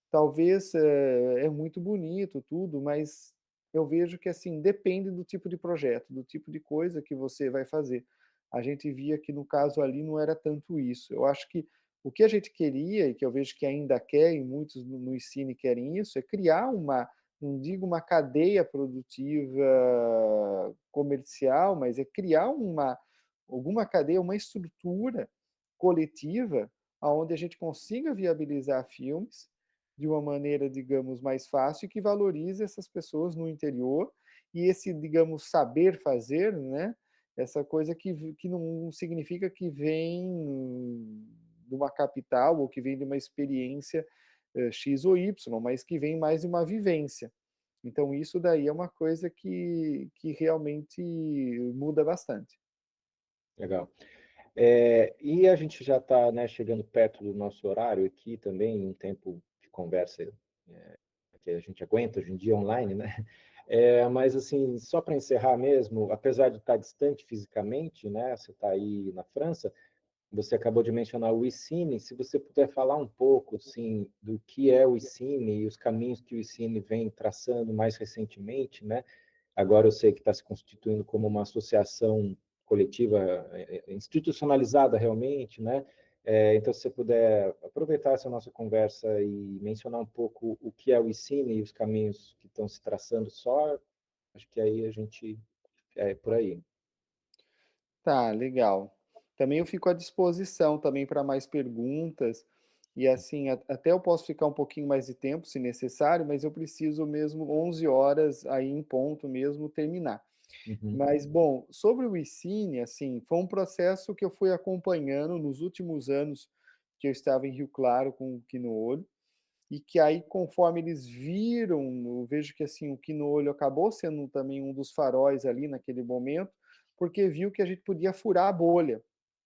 talvez, é muito bonito tudo, mas eu vejo que, assim, depende do tipo de projeto, do tipo de coisa que você vai fazer. A gente via que no caso ali não era tanto isso. Eu acho que o que a gente queria, e que eu vejo que ainda quer, e muitos no Ensine querem isso, é criar não digo uma cadeia produtiva comercial, mas é criar alguma cadeia, uma estrutura coletiva, aonde a gente consiga viabilizar filmes de uma maneira, digamos, mais fácil, que valorize essas pessoas no interior e esse, digamos, saber fazer, né, essa coisa que não significa que vem de uma capital ou que vem de uma experiência, X ou Y, mas que vem mais de uma vivência. Então isso daí é uma coisa que realmente muda bastante. Legal. E a gente já está, né, chegando perto do nosso horário aqui também, um tempo de conversa que a gente aguenta hoje em dia online, né? Mas, assim, só para encerrar mesmo, apesar de estar distante fisicamente, né, você está aí na França, você acabou de mencionar o eCine, se você puder falar um pouco, sim, do que é o eCine e os caminhos que o eCine vem traçando mais recentemente, né? Agora eu sei que está se constituindo como uma associação coletiva institucionalizada realmente, né? Então, se você puder aproveitar essa nossa conversa e mencionar um pouco o que é o eCine e os caminhos que estão se traçando só, acho que aí a gente é por aí. Tá, legal. Também eu fico à disposição também para mais perguntas, e assim, até eu posso ficar um pouquinho mais de tempo, se necessário, mas eu preciso mesmo 11 horas aí em ponto mesmo terminar. Uhum, Mas, bom, sobre o ensine, assim, foi um processo que eu fui acompanhando nos últimos anos que eu estava em Rio Claro com o Quino-Olho, e que aí, conforme eles viram, eu vejo que assim, o Quino-Olho acabou sendo também um dos faróis ali naquele momento, porque viu que a gente podia furar a bolha.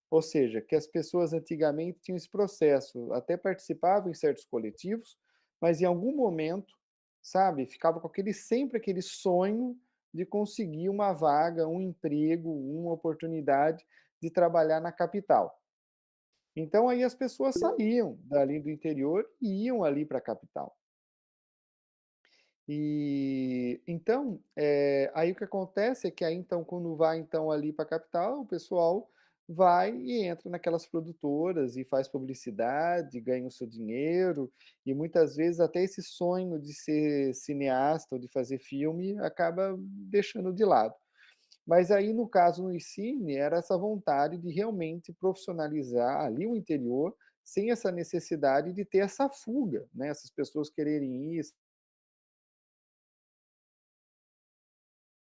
Ou seja, que as pessoas antigamente tinham esse processo, até participavam em certos coletivos, mas em algum momento, sabe, ficava com sempre aquele sonho de conseguir uma vaga, um emprego, uma oportunidade de trabalhar na capital. Então aí as pessoas saíam dali do interior e iam ali para a capital. E então, aí o que acontece é que aí então quando vai então ali para a capital, o pessoal vai e entra naquelas produtoras e faz publicidade, ganha o seu dinheiro, e muitas vezes até esse sonho de ser cineasta ou de fazer filme acaba deixando de lado. Mas aí no caso no Ensine, era essa vontade de realmente profissionalizar ali o interior, sem essa necessidade de ter essa fuga, né, essas pessoas quererem ir,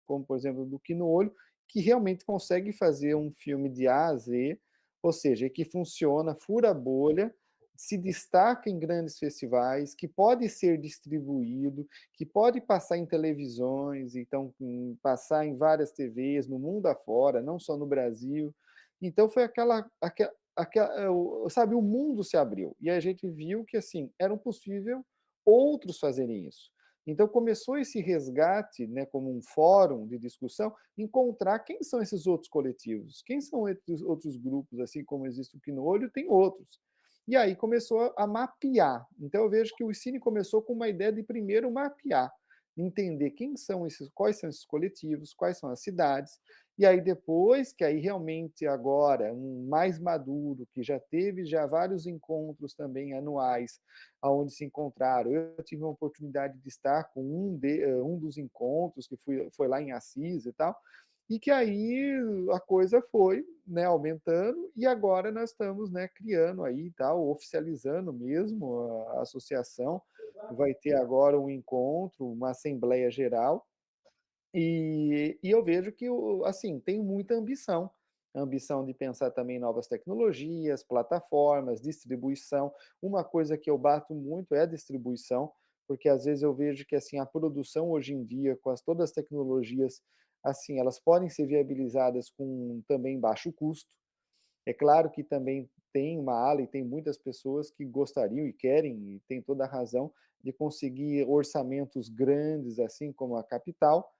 como por exemplo do Quino Olho, que realmente consegue fazer um filme de A a Z, ou seja, que funciona, fura a bolha, se destaca em grandes festivais, que pode ser distribuído, que pode passar em televisões, então passar em várias TVs no mundo afora, não só no Brasil. Então foi sabe, o mundo se abriu e a gente viu que assim era possível outros fazerem isso. Então começou esse resgate, né, como um fórum de discussão, encontrar quem são esses outros coletivos, quem são esses outros grupos, assim como existe o Quino Olho, tem outros. E aí começou a mapear. Então eu vejo que o Cine começou com uma ideia de primeiro mapear, entender quem são esses, quais são esses coletivos, quais são as cidades, e aí depois, que aí realmente agora, um mais maduro, que já teve já vários encontros também anuais, aonde se encontraram. Eu tive a oportunidade de estar com um dos encontros, que foi lá em Assis e tal, e que aí a coisa foi, né, aumentando, e agora nós estamos, né, criando aí tal, oficializando mesmo a associação. Vai ter agora um encontro, uma assembleia geral, e eu vejo que, assim, tem muita ambição. A ambição de pensar também em novas tecnologias, plataformas, distribuição. Uma coisa que eu bato muito é a distribuição, porque às vezes eu vejo que assim a produção hoje em dia, com todas as tecnologias, assim, elas podem ser viabilizadas com também baixo custo. É claro que também tem uma ala e tem muitas pessoas que gostariam e querem, e tem toda a razão, de conseguir orçamentos grandes, assim como a capital.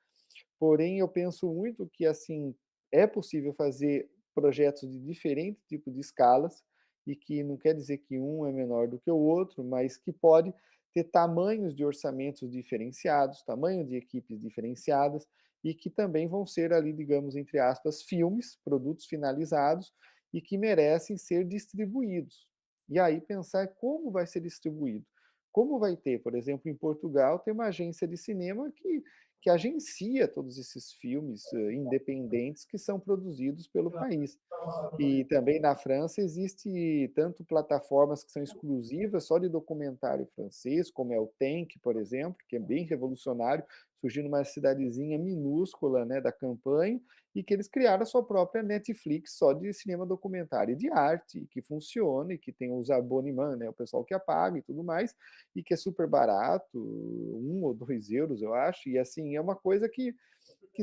Porém, eu penso muito que, assim, é possível fazer projetos de diferente tipo de escalas, e que não quer dizer que um é menor do que o outro, mas que pode ter tamanhos de orçamentos diferenciados, tamanho de equipes diferenciadas, e que também vão ser ali, digamos, entre aspas, filmes, produtos finalizados, e que merecem ser distribuídos. E aí pensar como vai ser distribuído. Como vai ter, por exemplo, em Portugal, tem uma agência de cinema que agencia todos esses filmes independentes que são produzidos pelo país. E também na França existe tanto plataformas que são exclusivas só de documentário francês, como é o Tank, por exemplo, que é bem revolucionário, surgiu numa cidadezinha minúscula, né, da Campanha, e que eles criaram a sua própria Netflix só de cinema documentário e de arte, que funciona e que tem os abonnements, né, o pessoal que apaga e tudo mais, e que é super barato, 1 ou 2 euros, eu acho, e assim, é uma coisa que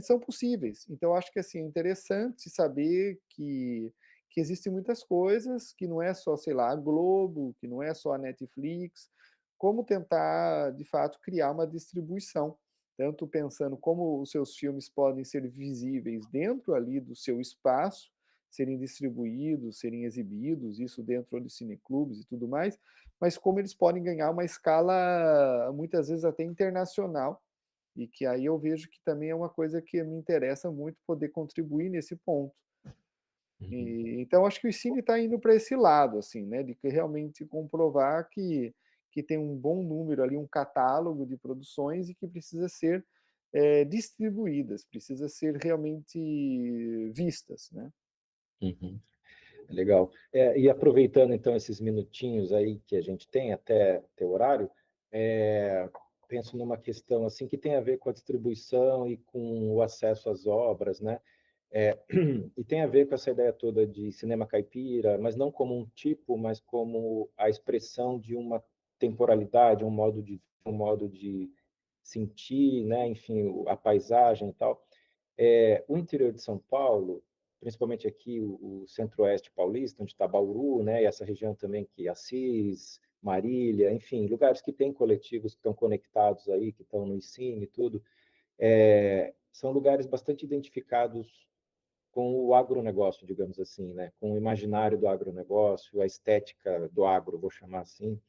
são possíveis. Então, acho que assim, é interessante saber que existem muitas coisas, que não é só, sei lá, a Globo, que não é só a Netflix, como tentar, de fato, criar uma distribuição, tanto pensando como os seus filmes podem ser visíveis dentro ali do seu espaço, serem distribuídos, serem exibidos, isso dentro de cineclubes e tudo mais, mas como eles podem ganhar uma escala, muitas vezes até internacional, e que aí eu vejo que também é uma coisa que me interessa muito poder contribuir nesse ponto. Uhum. Então acho que o Cine está indo para esse lado, assim, né, de que realmente comprovar que tem um bom número ali, um catálogo de produções e que precisa ser distribuídas, precisa ser realmente vistas, né? Uhum. Legal. E aproveitando então esses minutinhos aí que a gente tem até ter horário, penso numa questão assim que tem a ver com a distribuição e com o acesso às obras, né? E tem a ver com essa ideia toda de cinema caipira, mas não como um tipo, mas como a expressão de uma temporalidade, um modo de sentir, né? Enfim, a paisagem e tal. O interior de São Paulo, principalmente aqui o centro-oeste paulista, onde está Bauru, né? E essa região também que Assis, Marília, enfim, lugares que têm coletivos que estão conectados aí, que estão no ICINE e tudo, são lugares bastante identificados com o agronegócio, digamos assim, né? Com o imaginário do agronegócio, a estética do agro, vou chamar assim,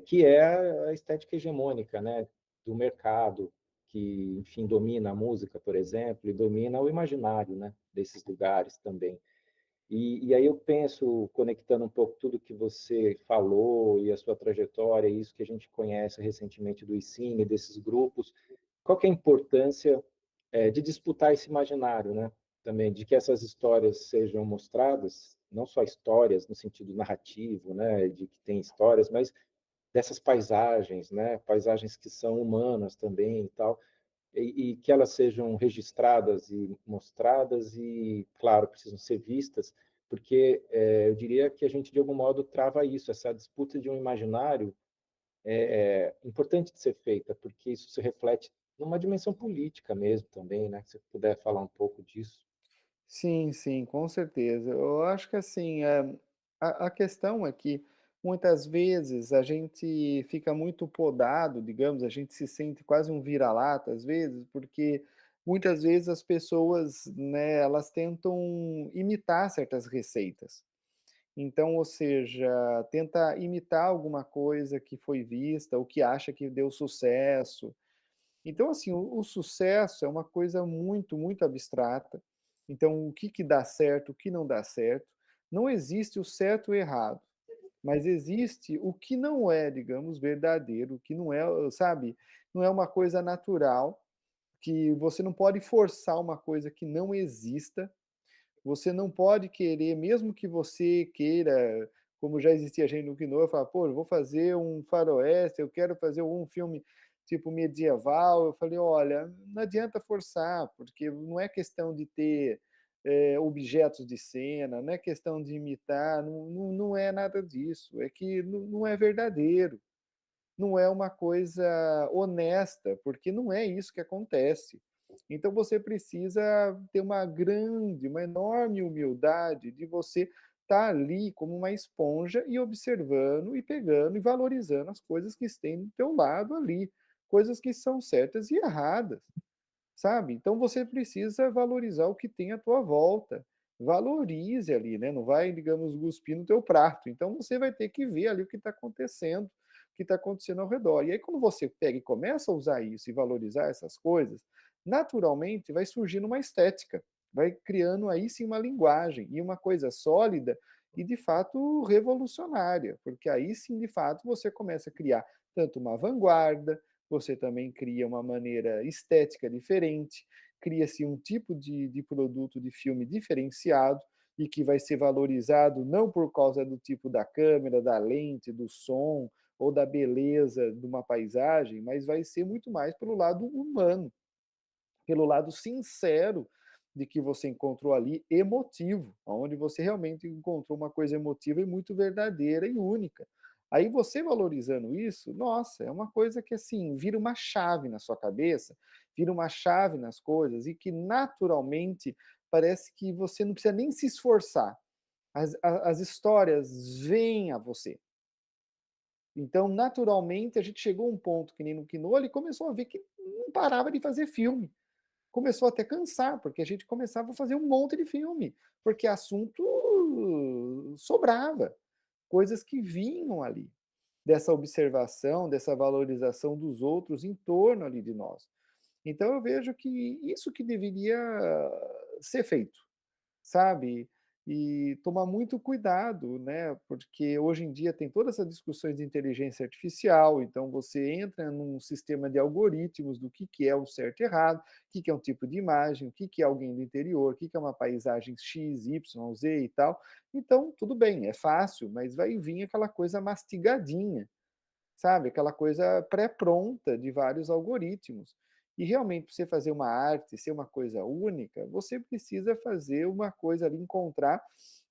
que é a estética hegemônica, né? Do mercado, que, enfim, domina a música, por exemplo, e domina o imaginário, né? Desses lugares também. E aí eu penso, conectando um pouco tudo que você falou e a sua trajetória, isso que a gente conhece recentemente do ICINE, desses grupos, qual que é a importância de disputar esse imaginário, né? Também, de que essas histórias sejam mostradas, não só histórias no sentido narrativo, né? De que tem histórias, mas dessas paisagens, né? Paisagens que são humanas também e tal, e que elas sejam registradas e mostradas e, claro, precisam ser vistas, porque eu diria que a gente, de algum modo, trava isso, essa disputa de um imaginário importante de ser feita, porque isso se reflete numa dimensão política mesmo também, né? Se você puder falar um pouco disso. Sim, sim, com certeza. Eu acho que assim, a questão é que muitas vezes a gente fica muito podado, digamos, a gente se sente quase um vira-lata às vezes, porque muitas vezes as pessoas, né, elas tentam imitar certas receitas. Então, ou seja, tenta imitar alguma coisa que foi vista, ou que acha que deu sucesso. Então, assim, o sucesso é uma coisa muito, muito abstrata. Então, o que que dá certo, o que não dá certo. Não existe o certo e o errado, mas existe o que não é, digamos, verdadeiro, o que não é, sabe, não é uma coisa natural, que você não pode forçar uma coisa que não exista, você não pode querer, mesmo que você queira, como já existia gente no Quinoa, falar, pô, eu vou fazer um faroeste, eu quero fazer um filme tipo medieval. Eu falei, olha, não adianta forçar, porque não é questão de ter objetos de cena, não é questão de imitar, não é nada disso, é que não é verdadeiro, não é uma coisa honesta, porque não é isso que acontece. Então você precisa ter uma enorme humildade de você estar ali como uma esponja e observando e pegando e valorizando as coisas que estão do teu lado ali, coisas que são certas e erradas, sabe? Então você precisa valorizar o que tem à tua volta. Valorize ali, né? Não vai, digamos, cuspir no teu prato. Então você vai ter que ver ali o que está acontecendo, o que está acontecendo ao redor. E aí, quando você pega e começa a usar isso e valorizar essas coisas, naturalmente vai surgindo uma estética, vai criando aí sim uma linguagem e uma coisa sólida e de fato revolucionária, porque aí sim, de fato, você começa a criar tanto uma vanguarda, você também cria uma maneira estética diferente, cria-se um tipo de produto de filme diferenciado e que vai ser valorizado não por causa do tipo da câmera, da lente, do som ou da beleza de uma paisagem, mas vai ser muito mais pelo lado humano, pelo lado sincero de que você encontrou ali, emotivo, onde você realmente encontrou uma coisa emotiva e muito verdadeira e única. Aí você valorizando isso, nossa, é uma coisa que assim, vira uma chave na sua cabeça, vira uma chave nas coisas e que naturalmente parece que você não precisa nem se esforçar. As histórias vêm a você. Então, naturalmente, a gente chegou a um ponto que nem no Quinoa, ele começou a ver que não parava de fazer filme. começou até a cansar, porque a gente começava a fazer um monte de filme, porque assunto sobrava, coisas que vinham ali, dessa observação, dessa valorização dos outros em torno ali de nós. Então eu vejo que isso que deveria ser feito, sabe? E tomar muito cuidado, né? Porque hoje em dia tem todas essas discussões de inteligência artificial, então você entra num sistema de algoritmos do que é o certo e errado, o que é um tipo de imagem, o que é alguém do interior, o que é uma paisagem X, Y, Z e tal. Então, tudo bem, é fácil, mas vai vir aquela coisa mastigadinha, sabe? Aquela coisa pré-pronta de vários algoritmos. E realmente, para você fazer uma arte, ser uma coisa única, você precisa fazer uma coisa ali, encontrar,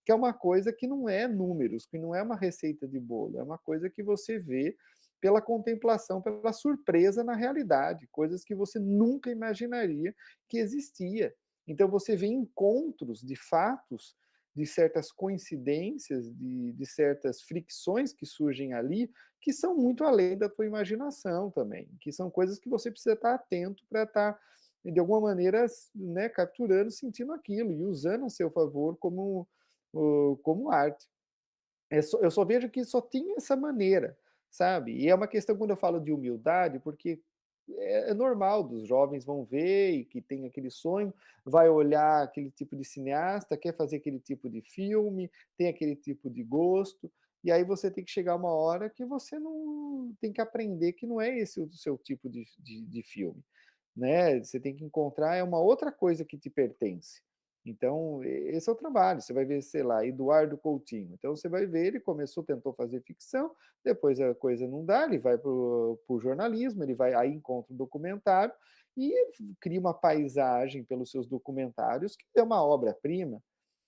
que é uma coisa que não é números, que não é uma receita de bolo, é uma coisa que você vê pela contemplação, pela surpresa na realidade, coisas que você nunca imaginaria que existia. Então você vê encontros de fatos, de certas coincidências, de certas fricções que surgem ali, que são muito além da tua imaginação também, que são coisas que você precisa estar atento para estar, de alguma maneira, né, capturando, sentindo aquilo e usando a seu favor como arte. Eu só vejo que só tem essa maneira, sabe? E é uma questão quando eu falo de humildade, porque é normal, dos jovens vão ver e que tem aquele sonho, vai olhar aquele tipo de cineasta, quer fazer aquele tipo de filme, tem aquele tipo de gosto, e aí você tem que chegar uma hora que você não tem que aprender que não é esse o seu tipo de filme, né? Você tem que encontrar é uma outra coisa que te pertence. Então, esse é o trabalho. Você vai ver, sei lá, Eduardo Coutinho. Então, você vai ver, ele começou, tentou fazer ficção, depois a coisa não dá, ele vai para o jornalismo, ele vai, aí encontra um documentário e cria uma paisagem pelos seus documentários que é uma obra-prima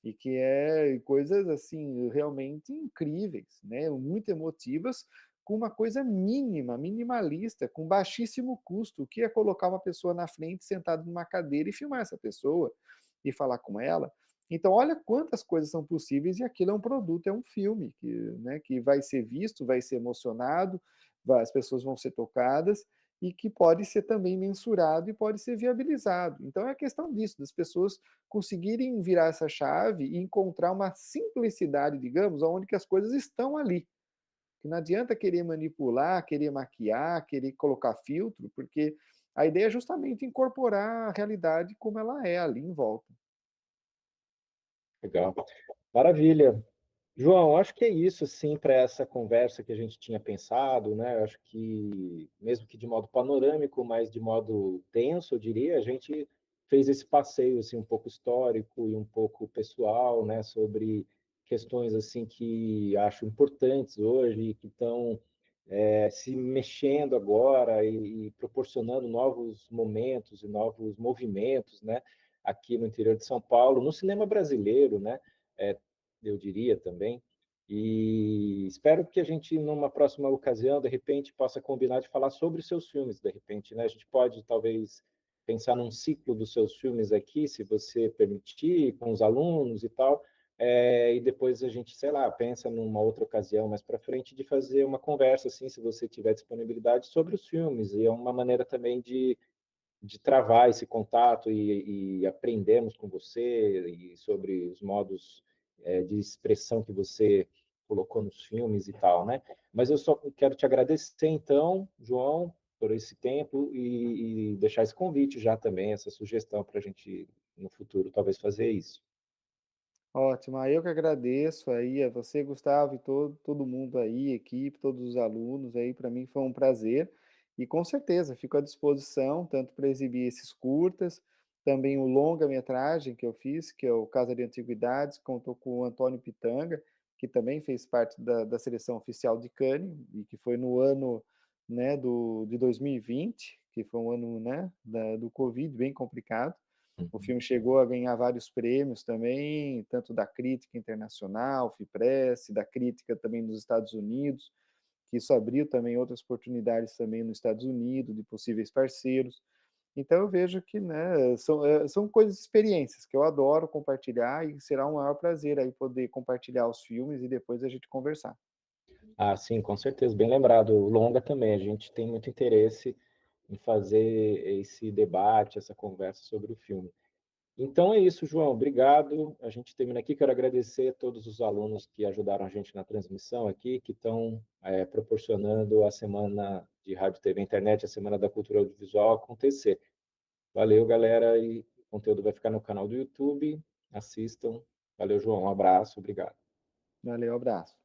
e que é coisas, assim, realmente incríveis, né? Muito emotivas, com uma coisa mínima, minimalista, com baixíssimo custo, o que é colocar uma pessoa na frente, sentada numa cadeira e filmar essa pessoa e falar com ela. Então, olha quantas coisas são possíveis e aquilo é um produto, é um filme que, né, que vai ser visto, vai ser emocionado, as pessoas vão ser tocadas e que pode ser também mensurado e pode ser viabilizado. Então, é a questão disso, das pessoas conseguirem virar essa chave e encontrar uma simplicidade, digamos, onde que as coisas estão ali. Que não adianta querer manipular, querer maquiar, querer colocar filtro, porque a ideia é justamente incorporar a realidade como ela é ali em volta. Legal. Maravilha. João, acho que é isso, assim, para essa conversa que a gente tinha pensado, né? Acho que, mesmo que de modo panorâmico, mas de modo denso, eu diria, a gente fez esse passeio, assim, um pouco histórico e um pouco pessoal, né? Sobre questões, assim, que acho importantes hoje e que estão se mexendo agora e proporcionando novos momentos e novos movimentos, né? Aqui no interior de São Paulo, no cinema brasileiro, né? É, eu diria também. E espero que a gente, numa próxima ocasião, de repente, possa combinar de falar sobre os seus filmes, de repente, né? A gente pode, talvez, pensar num ciclo dos seus filmes aqui, se você permitir, com os alunos e tal, e depois a gente, sei lá, pensa numa outra ocasião mais para frente de fazer uma conversa, assim, se você tiver disponibilidade, sobre os filmes. E é uma maneira também de travar esse contato e aprendermos com você e sobre os modos de expressão que você colocou nos filmes e tal, né? Mas eu só quero te agradecer, então, João, por esse tempo e deixar esse convite já também, essa sugestão para a gente, no futuro, talvez fazer isso. Ótimo, aí eu que agradeço aí a você, Gustavo, e todo mundo aí, equipe, todos os alunos aí, para mim foi um prazer. E com certeza, fico à disposição, tanto para exibir esses curtas, também o longa-metragem que eu fiz, que é o Casa de Antiguidades, contou com o Antônio Pitanga, que também fez parte da seleção oficial de Cannes, e que foi no ano, né, de 2020, que foi um ano, né, do Covid, bem complicado. O filme chegou a ganhar vários prêmios também, tanto da crítica internacional, FIPRESS, da crítica também nos Estados Unidos, que isso abriu também outras oportunidades também nos Estados Unidos, de possíveis parceiros. Então eu vejo que, né, são coisas, experiências que eu adoro compartilhar e será um maior prazer aí poder compartilhar os filmes e depois a gente conversar. Ah, sim, com certeza, bem lembrado. O longa também, a gente tem muito interesse em fazer esse debate, essa conversa sobre o filme. Então é isso, João. Obrigado. A gente termina aqui. Quero agradecer a todos os alunos que ajudaram a gente na transmissão aqui, que estão proporcionando a Semana de Rádio, TV e Internet, a Semana da Cultura Audiovisual acontecer. Valeu, galera. E o conteúdo vai ficar no canal do YouTube. Assistam. Valeu, João. Um abraço. Obrigado. Valeu, abraço.